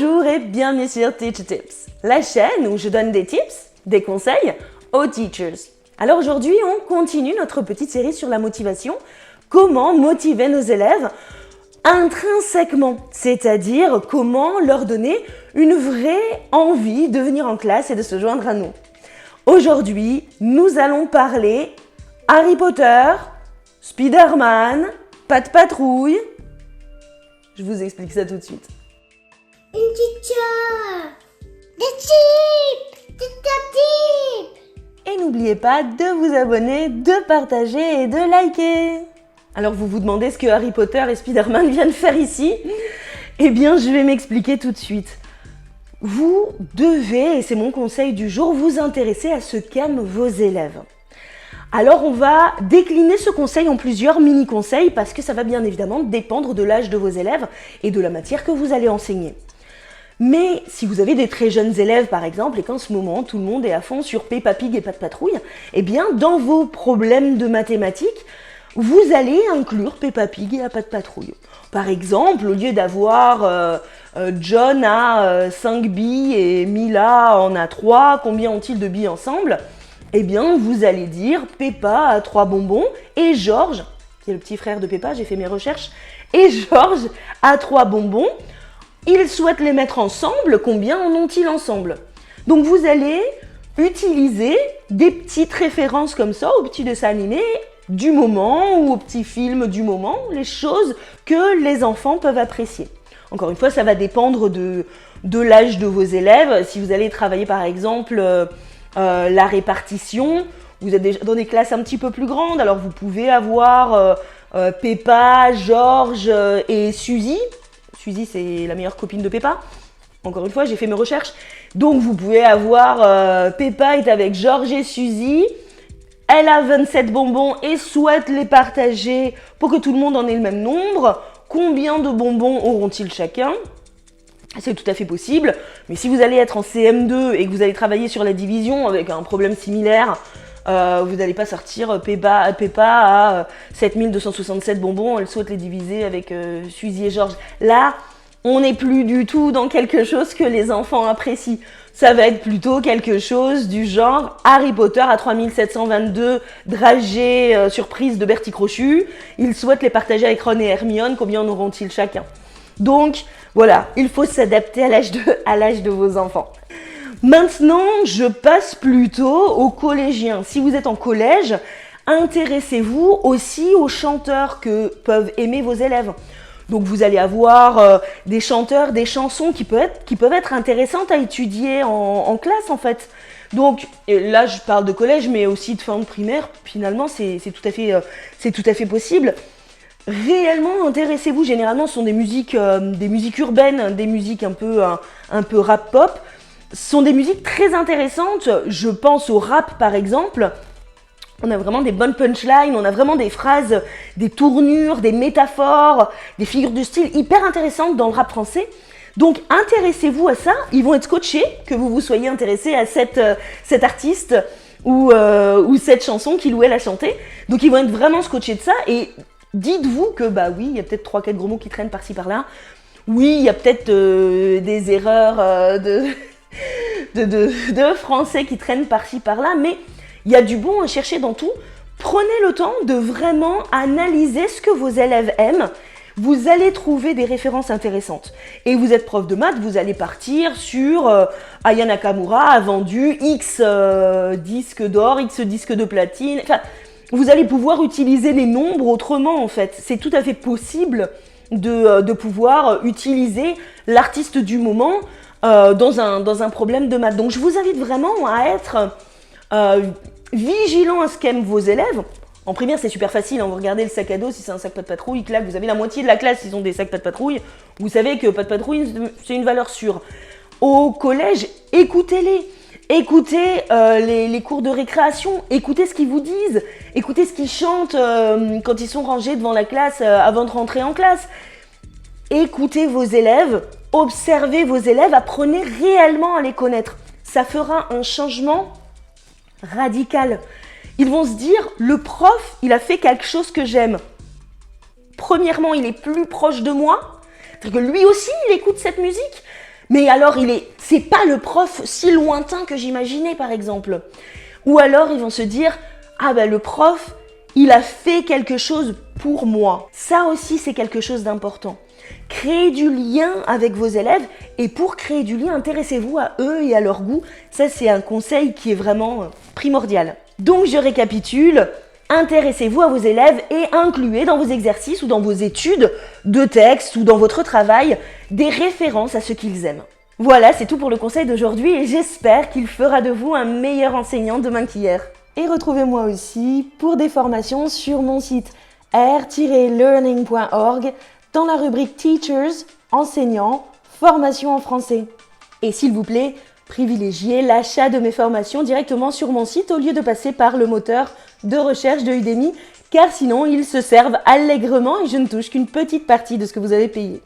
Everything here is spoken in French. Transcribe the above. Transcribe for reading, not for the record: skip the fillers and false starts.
Bonjour et bienvenue sur Teacher Tips, la chaîne où je donne des tips, des conseils aux teachers. Alors aujourd'hui, on continue notre petite série sur la motivation. Comment motiver nos élèves intrinsèquement, c'est-à-dire comment leur donner une vraie envie de venir en classe et de se joindre à nous. Aujourd'hui, nous allons parler Harry Potter, Spider-Man, Pat' Patrouille. Je vous explique ça tout de suite. Une teacher, the tip, the tip. Et n'oubliez pas de vous abonner, de partager et de liker. Alors vous vous demandez ce que Harry Potter et Spider-Man viennent faire ici? Eh bien, je vais m'expliquer tout de suite. Vous devez, et c'est mon conseil du jour, vous intéresser à ce qu'aiment vos élèves. Alors on va décliner ce conseil en plusieurs mini-conseils parce que ça va bien évidemment dépendre de l'âge de vos élèves et de la matière que vous allez enseigner. Mais si vous avez des très jeunes élèves par exemple et qu'en ce moment tout le monde est à fond sur Peppa Pig et Pat' Patrouille, eh bien dans vos problèmes de mathématiques, vous allez inclure Peppa Pig et Pat' Patrouille. Par exemple, au lieu d'avoir John a 5 billes et Mila en a 3, combien ont-ils de billes ensemble? Eh bien, vous allez dire Peppa a 3 bonbons et George, qui est le petit frère de Peppa, j'ai fait mes recherches, et George a 3 bonbons. Ils souhaitent les mettre ensemble, combien en ont-ils ensemble? Donc vous allez utiliser des petites références comme ça aux petits dessins animés du moment ou aux petits films du moment, les choses que les enfants peuvent apprécier. Encore une fois, ça va dépendre de l'âge de vos élèves. Si vous allez travailler par exemple la répartition, vous êtes déjà dans des classes un petit peu plus grandes, alors vous pouvez avoir Peppa, George et Suzy. Suzy, c'est la meilleure copine de Peppa. Encore une fois, j'ai fait mes recherches. Donc vous pouvez avoir Peppa est avec George et Suzy. Elle a 27 bonbons et souhaite les partager pour que tout le monde en ait le même nombre. Combien de bonbons auront-ils chacun? C'est tout à fait possible. Mais si vous allez être en CM2 et que vous allez travailler sur la division avec un problème similaire, vous n'allez pas sortir Peppa a 7267 bonbons, elle souhaite les diviser avec Suzy et George. Là, on n'est plus du tout dans quelque chose que les enfants apprécient. Ça va être plutôt quelque chose du genre Harry Potter à 3722 dragées surprise de Bertie Crochu. Ils souhaitent les partager avec Ron et Hermione. Combien en auront-ils chacun? Donc, voilà, il faut s'adapter à l'âge de vos enfants. Maintenant, je passe plutôt aux collégiens. Si vous êtes en collège, intéressez-vous aussi aux chanteurs que peuvent aimer vos élèves. Donc vous allez avoir des chanteurs, des chansons qui peuvent être intéressantes à étudier en classe en fait. Donc là je parle de collège mais aussi de fin de primaire, finalement c'est tout à fait possible. Réellement intéressez-vous, généralement ce sont des musiques urbaines, des musiques un peu rap pop. Ce sont des musiques très intéressantes, je pense au rap par exemple. On a vraiment des bonnes punchlines, on a vraiment des phrases, des tournures, des métaphores, des figures de style hyper intéressantes dans le rap français. Donc intéressez-vous à ça, ils vont être coachés, que vous soyez intéressé à cet artiste ou cette chanson qu'il ou elle a chanté. Donc ils vont être vraiment scotchés de ça et dites-vous que bah oui, il y a peut-être 3-4 gros mots qui traînent par-ci par-là. Oui, il y a peut-être des erreurs de français qui traînent par-ci par-là, mais il y a du bon à chercher dans tout. Prenez le temps de vraiment analyser ce que vos élèves aiment. Vous allez trouver des références intéressantes. Et vous êtes prof de maths, vous allez partir sur Aya Nakamura a vendu X disques d'or, X disques de platine. Enfin, vous allez pouvoir utiliser les nombres autrement en fait. C'est tout à fait possible de pouvoir utiliser l'artiste du moment dans un problème de maths. Donc je vous invite vraiment à être vigilant à ce qu'aiment vos élèves. En primaire, c'est super facile, hein, vous regardez le sac à dos, si c'est un sac Pat' Patrouille, clac, vous avez la moitié de la classe, ils ont des sacs Pat' Patrouille, vous savez que Pat' Patrouille, c'est une valeur sûre. Au collège, écoutez-les, écoutez les cours de récréation, écoutez ce qu'ils vous disent, écoutez ce qu'ils chantent quand ils sont rangés devant la classe avant de rentrer en classe. Écoutez vos élèves, observez vos élèves, apprenez réellement à les connaître. Ça fera un changement radical. Ils vont se dire, le prof, il a fait quelque chose que j'aime. Premièrement, il est plus proche de moi. C'est-à-dire que lui aussi, il écoute cette musique. Mais alors c'est pas le prof si lointain que j'imaginais par exemple. Ou alors ils vont se dire, ah ben le prof, il a fait quelque chose pour moi. Ça aussi c'est quelque chose d'important. Créez du lien avec vos élèves et pour créer du lien, intéressez-vous à eux et à leur goût. Ça c'est un conseil qui est vraiment primordial. Donc je récapitule. Intéressez-vous à vos élèves et incluez dans vos exercices ou dans vos études de texte ou dans votre travail des références à ce qu'ils aiment. Voilà, c'est tout pour le conseil d'aujourd'hui et j'espère qu'il fera de vous un meilleur enseignant demain qu'hier. Et retrouvez-moi aussi pour des formations sur mon site r-learning.org dans la rubrique Teachers, enseignants, formation en français. Et s'il vous plaît, privilégiez l'achat de mes formations directement sur mon site au lieu de passer par le moteur de recherche de Udemy, car sinon ils se servent allègrement et je ne touche qu'une petite partie de ce que vous avez payé.